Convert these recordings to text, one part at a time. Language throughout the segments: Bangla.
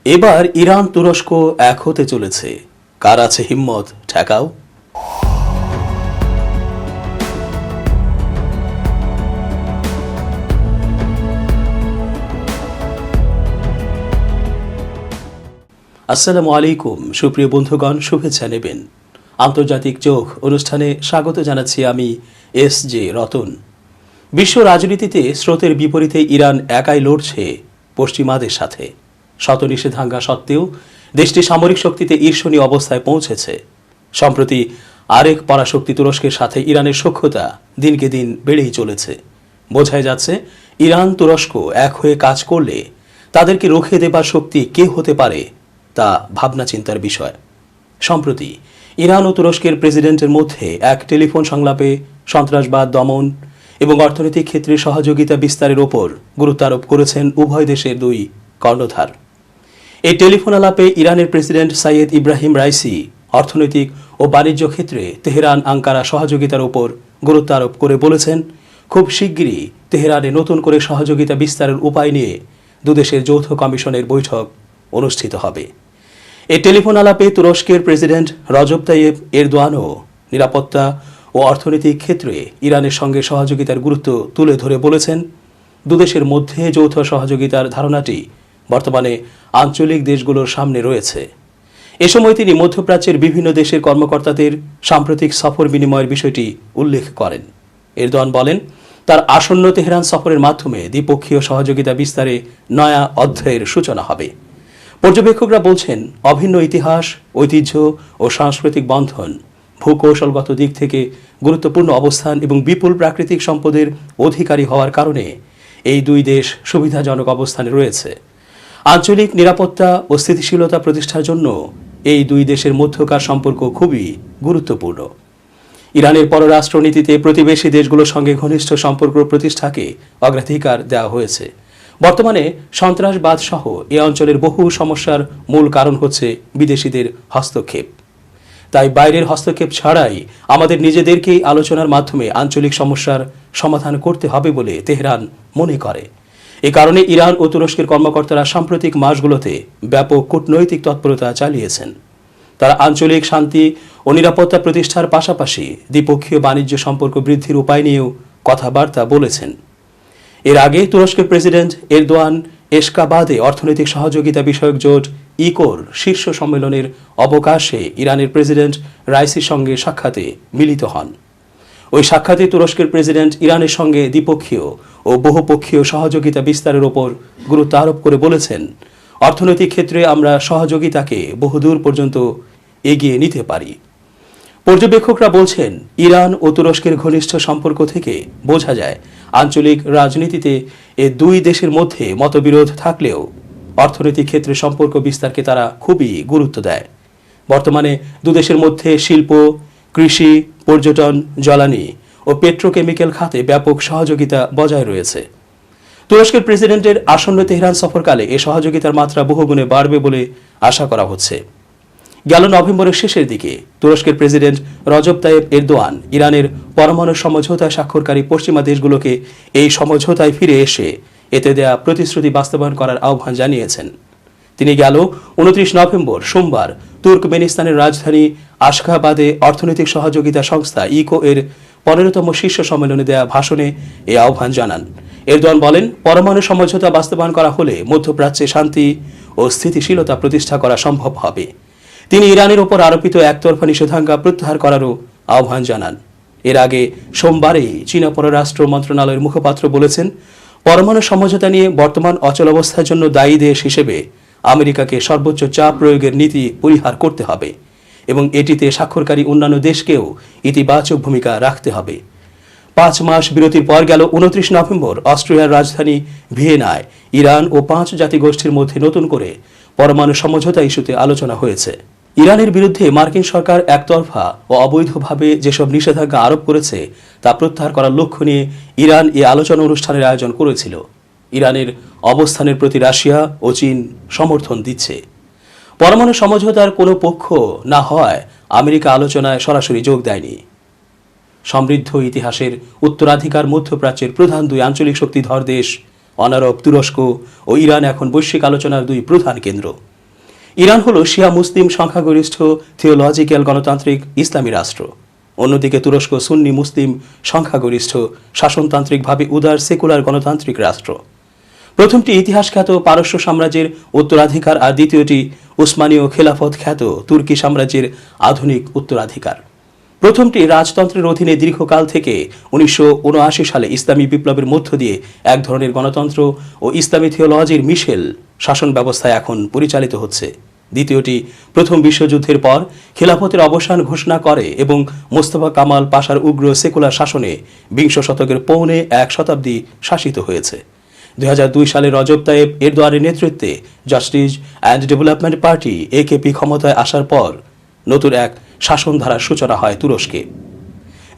এবার ইরান তুরস্ক এক হতে চলেছে। কার আছে হিম্মত ঠেকাও। আসসালামু আলাইকুম সুপ্রিয় বন্ধুগণ, শুভেচ্ছা নেবেন। আন্তর্জাতিক চোখ অনুষ্ঠানে স্বাগত জানাচ্ছি আমি এস.জে. রতন। বিশ্ব রাজনীতিতে স্রোতের বিপরীতে ইরান একাই লড়ছে পশ্চিমাদের সাথে। শত নিষেধাজ্ঞা সত্ত্বেও দেশটি সামরিক শক্তিতে ঈর্ষণীয় অবস্থায় পৌঁছেছে। সম্প্রতি আরেক পরাশক্তি তুরস্কের সাথে ইরানের সখ্যতা দিনকে দিন বেড়েই চলেছে। বোঝাই যাচ্ছে ইরান তুরস্ক এক হয়ে কাজ করলে তাদেরকে রুখে দেবার শক্তি কে হতে পারে তা ভাবনা চিন্তার বিষয়। সম্প্রতি ইরান ও তুরস্কের প্রেসিডেন্টের মধ্যে এক টেলিফোন সংলাপে সন্ত্রাসবাদ দমন এবং অর্থনৈতিক ক্ষেত্রে সহযোগিতা বিস্তারের ওপর গুরুত্ব আরোপ করেছেন উভয় দেশের দুই কর্ণধার। এই টেলিফোন আলাপে ইরানের প্রেসিডেন্ট সাইয়েদ ইব্রাহিম রাইসি অর্থনৈতিক ও বাণিজ্য ক্ষেত্রে তেহরান আঙ্কারা সহযোগিতার ওপর গুরুত্ব আরোপ করে বলেছেন, খুব শিগগিরই তেহরানে নতুন করে সহযোগিতা বিস্তারের উপায় নিয়ে দুদেশের যৌথ কমিশনের বৈঠক অনুষ্ঠিত হবে। এই টেলিফোন আলাপে তুরস্কের প্রেসিডেন্ট রজব তাইয়েব এরদোয়ানও নিরাপত্তা ও অর্থনৈতিক ক্ষেত্রে ইরানের সঙ্গে সহযোগিতার গুরুত্ব তুলে ধরে বলেছেন, দুদেশের মধ্যে যৌথ সহযোগিতার ধারণাটি বর্তমানে আঞ্চলিক দেশগুলোর সামনে রয়েছে। এ সময় তিনি মধ্যপ্রাচ্যের বিভিন্ন দেশের কর্মকর্তাদের সাম্প্রতিক সফর বিনিময়ের বিষয়টি উল্লেখ করেন। এরদোয়ান বলেন, তার আসন্ন তেহরান সফরের মাধ্যমে দ্বিপক্ষীয় সহযোগিতা বিস্তারে নয়া অধ্যায়ের সূচনা হবে। পর্যবেক্ষকরা বলছেন, অভিন্ন ইতিহাস, ঐতিহ্য ও সাংস্কৃতিক বন্ধন, ভূকৌশলগত দিক থেকে গুরুত্বপূর্ণ অবস্থান এবং বিপুল প্রাকৃতিক সম্পদের অধিকারী হওয়ার কারণে এই দুই দেশ সুবিধাজনক অবস্থানে রয়েছে। আঞ্চলিক নিরাপত্তা ও স্থিতিশীলতা প্রতিষ্ঠার জন্য এই দুই দেশের মধ্যকার সম্পর্ক খুবই গুরুত্বপূর্ণ। ইরানের পররাষ্ট্রনীতিতে প্রতিবেশী দেশগুলোর সঙ্গে ঘনিষ্ঠ সম্পর্ক প্রতিষ্ঠাকে অগ্রাধিকার দেওয়া হয়েছে। বর্তমানে সন্ত্রাসবাদ সহ এ অঞ্চলের বহু সমস্যার মূল কারণ হচ্ছে বিদেশিদের হস্তক্ষেপ। তাই বাইরের হস্তক্ষেপ ছাড়াই আমাদের নিজেদেরকেই আলোচনার মাধ্যমে আঞ্চলিক সমস্যার সমাধান করতে হবে বলে তেহরান মনে করে। এ কারণে ইরান ও তুরস্কের কর্মকর্তারা সাম্প্রতিক মাসগুলোতে ব্যাপক কূটনৈতিক তৎপরতা চালিয়েছেন। তারা আঞ্চলিক শান্তি ও নিরাপত্তা প্রতিষ্ঠার পাশাপাশি দ্বিপক্ষীয় বাণিজ্য সম্পর্ক বৃদ্ধির উপায় নিয়েও কথাবার্তা বলেছেন। এর আগে তুরস্কের প্রেসিডেন্ট এরদোয়ান এশকাবাদে অর্থনৈতিক সহযোগিতা বিষয়ক জোট ইকোর শীর্ষ সম্মেলনের অবকাশে ইরানের প্রেসিডেন্ট রাইসির সঙ্গে সাক্ষাতে মিলিত হন। ওই সাক্ষাতে তুরস্কের প্রেসিডেন্ট ইরানের সঙ্গে দ্বিপক্ষীয় ও বহুপক্ষীয় সহযোগিতা বিস্তারের ওপর গুরুত্ব আরোপ করে বলেছেন, অর্থনৈতিক ক্ষেত্রে আমরা সহযোগিতাকে বহুদূর পর্যন্ত এগিয়ে নিতে পারি। পর্যবেক্ষকরা বলছেন, ইরান ও তুরস্কের ঘনিষ্ঠ সম্পর্ক থেকে বোঝা যায় আঞ্চলিক রাজনীতিতে এ দুই দেশের মধ্যে মতবিরোধ থাকলেও অর্থনৈতিক ক্ষেত্রে সম্পর্ক বিস্তারকে তারা খুবই গুরুত্ব দেয়। বর্তমানে দুদেশের মধ্যে শিল্প, কৃষি, পর্যটন, জ্বালানি ও পেট্রোকেমিক্যাল খাতে ব্যাপক সহযোগিতা বজায় রয়েছে। তুরস্কের প্রেসিডেন্টের আসন্ন তেহরান সফরকালে এ সহযোগিতার মাত্রা বহুগুণে বাড়বে বলে আশা করা হচ্ছে। গেল নভেম্বরের শেষের দিকে তুরস্কের প্রেসিডেন্ট রজব তাইয়েব এরদোয়ান ইরানের পরমাণু সমঝোতা স্বাক্ষরকারী পশ্চিমা দেশগুলোকে এই সমঝোতায় ফিরে এসে এতে দেয়া প্রতিশ্রুতি বাস্তবায়ন করার আহ্বান জানিয়েছেন। তিনি গেল 29 নভেম্বর সোমবার তুর্কমেনিস্তানের রাজধানী আশখাবাদে অর্থনৈতিক সহযোগিতা সংস্থা ইকো এর 15তম শীর্ষ সম্মেলনে দেয়া ভাষণে এই আহ্বান জানান। এরদোয়ান বলেন, পরমাণু সমঝোতা বাস্তবায়ন করা হলে মধ্যপ্রাচ্যে শান্তি ও স্থিতিশীলতা প্রতিষ্ঠা করা সম্ভব হবে। তিনি ইরানের ওপর আরোপিত একতরফা নিষেধাজ্ঞা প্রত্যাহার করারও আহ্বান জানান। এর আগে সোমবারেই চীনা পররাষ্ট্র মন্ত্রণালয়ের মুখপাত্র বলেছেন, পরমাণু সমঝোতা নিয়ে বর্তমান অচল অবস্থার জন্য দায়ী দেশ হিসেবে আমেরিকাকে সর্বোচ্চ চাপ প্রয়োগের নীতি পরিহার করতে হবে এবং এটিতে স্বাক্ষরকারী অন্যান্য দেশকেও ইতিবাচক ভূমিকা রাখতে হবে। 5 মাস বিরতির পর গেল 29 নভেম্বর অস্ট্রিয়ার রাজধানী ভিয়েনায় ইরান ও 5 জাতিগোষ্ঠীর মধ্যে নতুন করে পরমাণু সমঝোতা ইস্যুতে আলোচনা হয়েছে। ইরানের বিরুদ্ধে মার্কিন সরকার একতরফা ও অবৈধভাবে যেসব নিষেধাজ্ঞা আরোপ করেছে তা প্রত্যাহার করার লক্ষ্য নিয়ে ইরান এই আলোচনা অনুষ্ঠানের আয়োজন করেছিল। ইরানের অবস্থানের প্রতি রাশিয়া ও চীন সমর্থন দিচ্ছে। পরমাণু সমঝোতার কোনো পক্ষ না হওয়ায় আমেরিকা আলোচনায় সরাসরি যোগ দেয়নি। সমৃদ্ধ ইতিহাসের উত্তরাধিকার মধ্যপ্রাচ্যের প্রধান দুই আঞ্চলিক শক্তিধর দেশ অনারব তুরস্ক ও ইরান এখন বৈশ্বিক আলোচনার দুই প্রধান কেন্দ্র। ইরান হল শিয়া মুসলিম সংখ্যাগরিষ্ঠ থিওলজিক্যাল গণতান্ত্রিক ইসলামী রাষ্ট্র। অন্যদিকে তুরস্ক সুন্নি মুসলিম সংখ্যাগরিষ্ঠ শাসনতান্ত্রিকভাবে উদার সেকুলার গণতান্ত্রিক রাষ্ট্র। প্রথমটি ইতিহাসখ্যাত পারস্য সাম্রাজ্যের উত্তরাধিকার আর দ্বিতীয়টি উসমানীয় খেলাফত খ্যাত তুর্কি সাম্রাজ্যের আধুনিক উত্তরাধিকার। প্রথমটি রাজতন্ত্রের অধীনে দীর্ঘকাল থেকে 1979 সালে ইসলামী বিপ্লবের মধ্য দিয়ে এক ধরনের গণতন্ত্র ও ইসলামী থিওলজির মিশেল শাসন ব্যবস্থায় এখন পরিচালিত হচ্ছে। দ্বিতীয়টি প্রথম বিশ্বযুদ্ধের পর খেলাফতের অবসান ঘোষণা করে এবং মোস্তফা কামাল পাশার উগ্র সেকুলার শাসনে বিংশ শতকের পৌনে এক শতাব্দী শাসিত হয়েছে। 2002 সালে রজব তাইয়েব এরদোয়ানের নেতৃত্বে justice and development party AKP ক্ষমতায় আসার পর নতুন এক শাসনধারার সূচনা হয় তুরস্কে।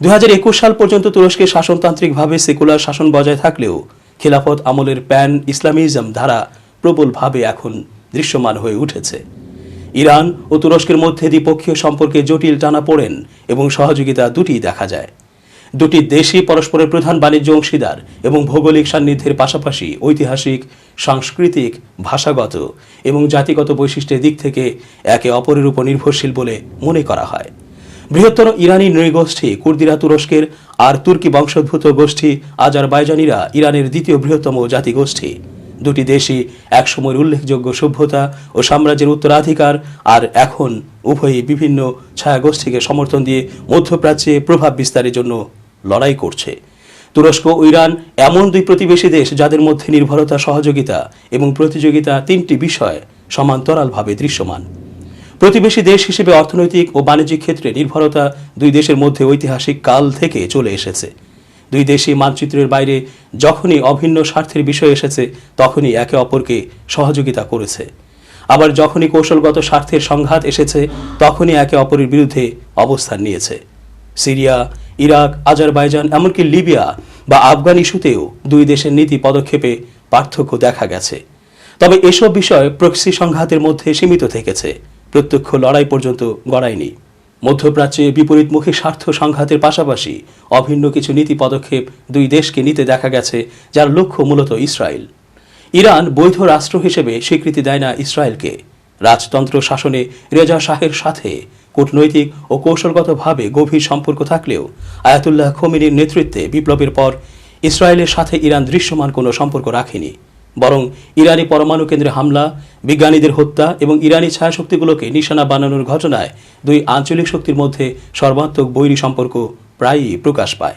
2021 সাল পর্যন্ত তুরস্কে শাসনতান্ত্রিকভাবে সেকুলার শাসন বজায় থাকলেও খেলাফত আমলের প্যান ইসলামিজম ধারা প্রবলভাবে এখন দৃশ্যমান হয়ে উঠেছে। ইরান ও তুরস্কের মধ্যে দ্বিপক্ষীয় সম্পর্কে জটিল টানাপোড়েন এবং সহযোগিতা দুটিই দেখা যায়। দুটি দেশই পরস্পরের প্রধান বাণিজ্য অংশীদার এবং ভৌগোলিক সান্নিধ্যের পাশাপাশি ঐতিহাসিক, সাংস্কৃতিক, ভাষাগত এবং জাতিগত বৈশিষ্ট্যের দিক থেকে একে অপরের উপর নির্ভরশীল বলে মনে করা হয়। বৃহত্তর ইরানি নৃগোষ্ঠী কুর্দিরা তুরস্কের আর তুর্কি বংশোদ্ভূত গোষ্ঠী আজারবাইজানিরা ইরানের দ্বিতীয় বৃহত্তম জাতিগোষ্ঠী। দুটি দেশই একসময়ের উল্লেখযোগ্য সভ্যতা ও সাম্রাজ্যের উত্তরাধিকার, আর এখন উভয়ই বিভিন্ন ছায়াগোষ্ঠীকে সমর্থন দিয়ে মধ্যপ্রাচ্যে প্রভাব বিস্তারের জন্য লড়াই করছে। তুরস্ক ও ইরান এমন দুই প্রতিবেশী দেশ যাদের মধ্যে নির্ভরতা, সহযোগিতা এবং প্রতিযোগিতা তিনটি বিষয় সমান্তরালভাবে দৃশ্যমান। প্রতিবেশী দেশ হিসেবে অর্থনৈতিক ও বাণিজ্যিক ক্ষেত্রে নির্ভরতা দুই দেশের মধ্যে ঐতিহাসিক কাল থেকে চলে এসেছে। দুই দেশই মানচিত্রের বাইরে যখনই অভিন্ন স্বার্থের বিষয় এসেছে তখনই একে অপরকে সহযোগিতা করেছে, আবার যখনই কৌশলগত স্বার্থের সংঘাত এসেছে তখনই একে অপরের বিরুদ্ধে অবস্থান নিয়েছে। সিরিয়া, ইরাক, আজারবাইজান, এমনকি লিবিয়া বা আফগান ইস্যুতেও দুই দেশের নীতি পদক্ষেপে পার্থক্য দেখা গেছে। তবে এসব বিষয় প্রক্সি সংঘাতের মধ্যে সীমিত থেকেছে, প্রত্যক্ষ লড়াই পর্যন্ত গড়ায়নি। মধ্যপ্রাচ্যে বিপরীতমুখী স্বার্থ সংঘাতের পাশাপাশি অভিন্ন কিছু নীতি পদক্ষেপ দুই দেশকে নিতে দেখা গেছে, যার লক্ষ্য মূলত ইসরায়েল। ইরান বৈধ রাষ্ট্র হিসেবে স্বীকৃতি দেয় না ইসরায়েলকে। রাজতন্ত্র শাসনে রেজা শাহের সাথে কূটনৈতিক ও কৌশলগতভাবে গভীর সম্পর্ক থাকলেও আয়াতুল্লাহ খোমেনির নেতৃত্বে বিপ্লবের পর ইসরায়েলের সাথে ইরান দৃশ্যমান কোনো সম্পর্ক রাখেনি, বরং ইরানি পরমাণু কেন্দ্রে হামলা, বিজ্ঞানীদের হত্যা এবং ইরানি ছায়াশক্তিগুলোকে নিশানা বানানোর ঘটনায় দুই আঞ্চলিক শক্তির মধ্যে সর্বাত্মক বৈরী সম্পর্ক প্রায়ই প্রকাশ পায়।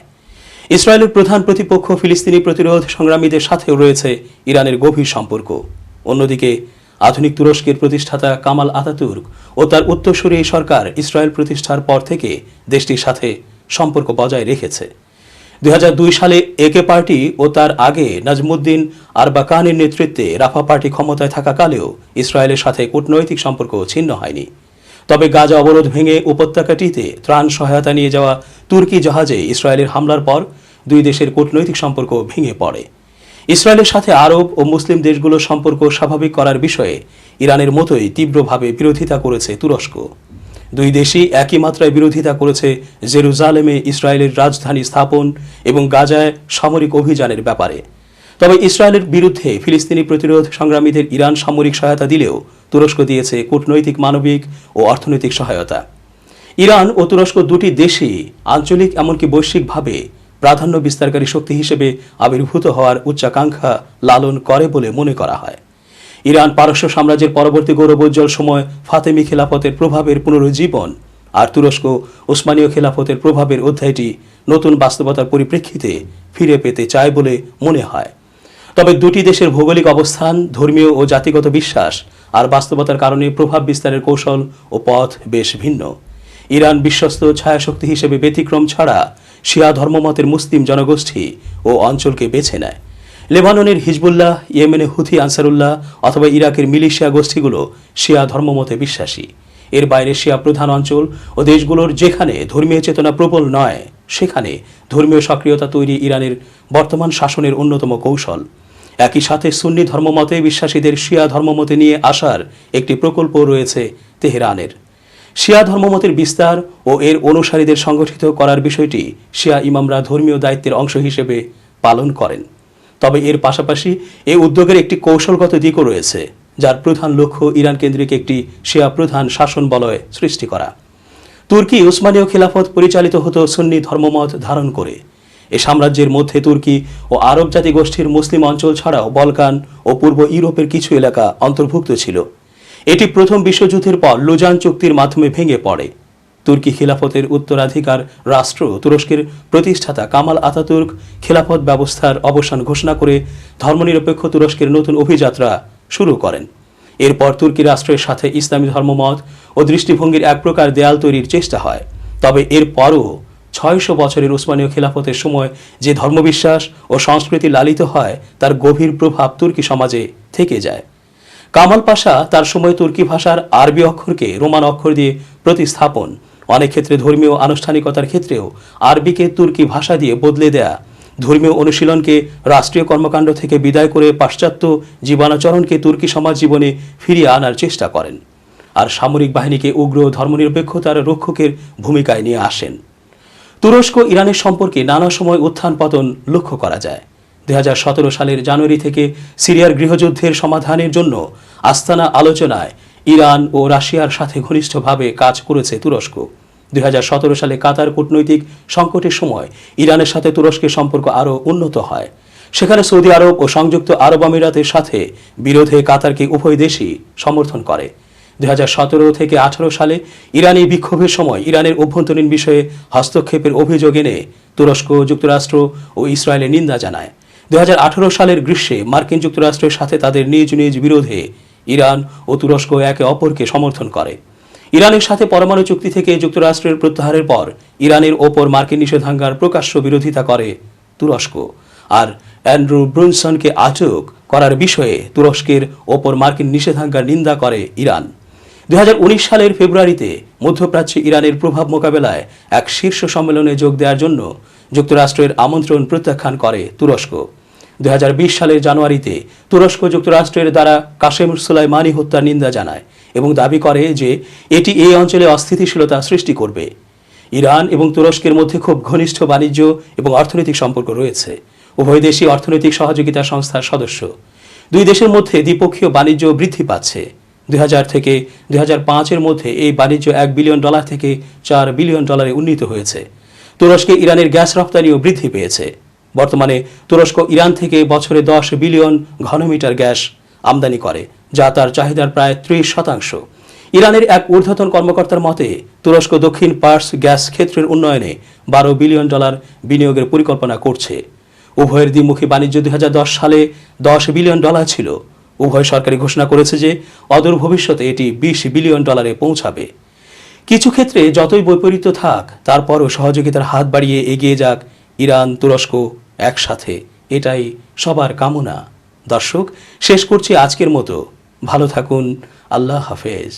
ইসরায়েলের প্রধান প্রতিপক্ষ ফিলিস্তিনি প্রতিরোধ সংগ্রামীদের সাথেও রয়েছে ইরানের গভীর সম্পর্ক। অন্যদিকে আধুনিক তুরস্কের প্রতিষ্ঠাতা কামাল আতাতুর্ক ও তার উত্তরসূরি সরকার ইসরায়েল প্রতিষ্ঠার পর থেকে দেশটির সাথে সম্পর্ক বজায় রেখেছে। 2002 সালে একে পার্টি ও তার আগে নাজমুদ্দিন আরবাকানের নেতৃত্বে রাফা পার্টি ক্ষমতায় থাকাকালেও ইসরায়েলের সাথে কূটনৈতিক সম্পর্ক ছিন্ন হয়নি। তবে গাজা অবরোধ ভেঙে উপত্যকাটিতে ত্রাণ সহায়তা নিয়ে যাওয়া তুর্কি জাহাজে ইসরায়েলের হামলার পর দুই দেশের কূটনৈতিক সম্পর্ক ভেঙে পড়ে। ইসরায়েলের সাথে আরব ও মুসলিম দেশগুলোর সম্পর্ক স্বাভাবিক করার বিষয়ে ইরানের মতোই তীব্রভাবে বিরোধিতা করেছে তুরস্ক। দুই দেশই একই মাত্রায় বিরোধিতা করেছে জেরুজালেমে ইসরায়েলের রাজধানী স্থাপন এবং গাজায় সামরিক অভিযানের ব্যাপারে। তবে ইসরায়েলের বিরুদ্ধে ফিলিস্তিনি প্রতিরোধ সংগ্রামীদের ইরান সামরিক সহায়তা দিলেও তুরস্ক দিয়েছে কূটনৈতিক, মানবিক ও অর্থনৈতিক সহায়তা। ইরান ও তুরস্ক দুটি দেশই আঞ্চলিক এমনকি বৈশ্বিকভাবে প্রাধান্য বিস্তারকারী শক্তি হিসেবে আবির্ভূত হওয়ার উচ্চাকাঙ্ক্ষা লালন করে বলে মনে করা হয়। ইরান পারস্য সাম্রাজ্যের পরবর্তী গৌরবোজ্জ্বল সময় ফাতেমি খেলাফতের প্রভাবের পুনরুজ্জীবন, আর তুরস্ক ওসমানীয় খেলাফতের প্রভাবের অধ্যায়টি নতুন বাস্তবতার পরিপ্রেক্ষিতে ফিরে পেতে চায় বলে মনে হয়। তবে দুটি দেশের ভৌগোলিক অবস্থান, ধর্মীয় ও জাতিগত বিশ্বাস আর বাস্তবতার কারণে প্রভাব বিস্তারের কৌশল ও পথ বেশ ভিন্ন। ইরান বিশ্বস্ত ছায়াশক্তি হিসেবে ব্যতিক্রম ছাড়া শিয়া ধর্মমতের মুসলিম জনগোষ্ঠী ও অঞ্চলকে বেছে নেয়। লেবাননের হিজবুল্লাহ, ইয়েমেনে হুথি আনসারুল্লাহ অথবা ইরাকের মিলিশিয়া গোষ্ঠীগুলো শিয়া ধর্মমতে বিশ্বাসী। এর বাইরে শিয়া প্রধান অঞ্চল ও দেশগুলোর যেখানে ধর্মীয় চেতনা প্রবল নয়, সেখানে ধর্মীয় সক্রিয়তা তৈরি ইরানের বর্তমান শাসনের অন্যতম কৌশল। একই সাথে সুন্নি ধর্মমতে বিশ্বাসীদের শিয়া ধর্মমতে নিয়ে আসার একটি প্রকল্প রয়েছে তেহরানের। শিয়া ধর্মমতের বিস্তার ও এর অনুসারীদের সংগঠিত করার বিষয়টি শিয়া ইমামরা ধর্মীয় দায়িত্বের অংশ হিসেবে পালন করেন। তবে এর পাশাপাশি এই উদ্যোগের একটি কৌশলগত দিকও রয়েছে, যার প্রধান লক্ষ্য ইরান কেন্দ্রিক একটি শিয়া প্রধান শাসন বলয় সৃষ্টি করা। তুর্কি উসমানীয় খিলাফত পরিচালিত হতো সুন্নি ধর্মমত ধারণ করে। এ সাম্রাজ্যের মধ্যে তুর্কি ও আরব জাতিগোষ্ঠীর মুসলিম অঞ্চল ছাড়াও বলকান ও পূর্ব ইউরোপের কিছু এলাকা অন্তর্ভুক্ত ছিল। এটি প্রথম বিশ্বযুদ্ধের পর লুজান চুক্তির মাধ্যমে ভেঙে পড়ে। তুর্কি খিলাফতের উত্তরাধিকার রাষ্ট্র তুরস্কের প্রতিষ্ঠাতা কামাল আতাতুর্ক খিলাফত ব্যবস্থার অবসান ঘোষণা করে ধর্মনিরপেক্ষ তুরস্কের নতুন অভিযাত্রা শুরু করেন। এরপর তুর্কি রাষ্ট্রের সাথে ইসলামী ধর্মমত ও দৃষ্টিভঙ্গির এক প্রকার দেয়াল তৈরির চেষ্টা হয়। তবে এরপরও ৬০০ বছরের উসমানীয় খিলাফতের সময় যে ধর্মবিশ্বাস ও সংস্কৃতি লালিত হয় তার গভীর প্রভাব তুর্কি সমাজে থেকে যায়। কামাল পাশা তার সময় তুর্কি ভাষার আরবি অক্ষরকে রোমান অক্ষর দিয়ে প্রতিস্থাপন, অনেক ক্ষেত্রে ধর্মীয় আনুষ্ঠানিকতার ক্ষেত্রেও আরবিকে তুর্কি ভাষা দিয়ে বদলে দেয়া, ধর্মীয় অনুশীলনকে রাষ্ট্রীয় কর্মকাণ্ড থেকে বিদায় করে পাশ্চাত্য জীবনাচরণকে তুর্কি সমাজ জীবনে ফিরিয়ে আনার চেষ্টা করেন। আর সামরিক বাহিনীকে উগ্র ধর্মনিরপেক্ষতার রক্ষকের ভূমিকায় নিয়ে আসেন। তুরস্ক ইরানের সম্পর্কে নানা সময় উত্থান পতন লক্ষ্য করা যায়। ২০১৭ সালের জানুয়ারি থেকে সিরিয়ার গৃহযুদ্ধের সমাধানের জন্য আস্তানা আলোচনায় ইরান ও রাশিয়ার সাথে ঘনিষ্ঠভাবে কাজ করেছে তুরস্ক। ২০১৭ সালে কাতার কূটনৈতিক সংকটের সময় ইরানের সাথে তুরস্কের সম্পর্ক আরও উন্নত হয়। সেখানে সৌদি আরব ও সংযুক্ত আরব আমিরাতের সাথে বিরোধে কাতারকে উভয় দেশই সমর্থন করে। ২০১৭ থেকে ২০১৮ সালে ইরানি বিক্ষোভের সময় ইরানের অভ্যন্তরীণ বিষয়ে হস্তক্ষেপের অভিযোগ এনে তুরস্ক, যুক্তরাষ্ট্র ও ইসরায়েলের নিন্দা জানায়। ২০১৮ সালের গ্রীষ্মে মার্কিন যুক্তরাষ্ট্রের সাথে তাদের নিজ নিজ বিরোধে ইরান ও তুরস্ক একে অপরকে সমর্থন করে। ইরানের সাথে পরমাণু চুক্তি থেকে যুক্তরাষ্ট্রের প্রত্যাহারের পর ইরানের ওপর মার্কিন নিষেধাজ্ঞার প্রকাশ্য বিরোধিতা করে তুরস্ক। আর অ্যান্ড্রু ব্রুনসনকে আটক করার বিষয়ে তুরস্কের ওপর মার্কিন নিষেধাজ্ঞার নিন্দা করে ইরান। ২০১৯ সালের ফেব্রুয়ারিতে মধ্যপ্রাচ্যে ইরানের প্রভাব মোকাবেলায় এক শীর্ষ সম্মেলনে যোগ দেওয়ার জন্য যুক্তরাষ্ট্রের আমন্ত্রণ প্রত্যাখ্যান করে তুরস্ক। ২০২০ সালের জানুয়ারিতে তুরস্ক যুক্তরাষ্ট্রের দ্বারা কাশেম সুলাইমানি হত্যার নিন্দা জানায় এবং দাবি করে যে এটি এই অঞ্চলে অস্থিতিশীলতা সৃষ্টি করবে। ইরান এবং তুরস্কের মধ্যে খুব ঘনিষ্ঠ বাণিজ্য এবং অর্থনৈতিক সম্পর্ক রয়েছে। উভয় দেশই অর্থনৈতিক সহযোগিতা সংস্থার সদস্য। দুই দেশের মধ্যে দ্বিপক্ষীয় বাণিজ্য বৃদ্ধি পাচ্ছে। ২০০০ থেকে ২০০৫-এর মধ্যে এই বাণিজ্য $1 বিলিয়ন থেকে $4 বিলিয়ন উন্নীত হয়েছে। তুরস্কে ইরানের গ্যাস রপ্তানিও বৃদ্ধি পেয়েছে। বর্তমানে তুরস্ক ইরান থেকে বছরে 10 বিলিয়ন ঘনমিটার গ্যাস আমদানি করে, যা তার চাহিদার প্রায় 30%। ইরানের এক ঊর্ধ্বতন কর্মকর্তার মতে তুরস্ক দক্ষিণ পার্স গ্যাস ক্ষেত্রের উন্নয়নে $12 বিলিয়ন বিনিয়োগের পরিকল্পনা করছে। উভয়ের দ্বিমুখী বাণিজ্য ২০১০ সালে $10 বিলিয়ন ছিল। উভয় সরকারি ঘোষণা করেছে যে অদূর ভবিষ্যতে এটি $20 বিলিয়ন পৌঁছাবে। কিছু ক্ষেত্রে যতই বৈপরীত্য থাক, তারপরও সহযোগিতার হাত বাড়িয়ে এগিয়ে যাক ইরান তুরস্ক একসাথে, এটাই সবার কামনা। দর্শক, শেষ করছি আজকের মতো। ভালো থাকুন। আল্লাহ হাফেজ।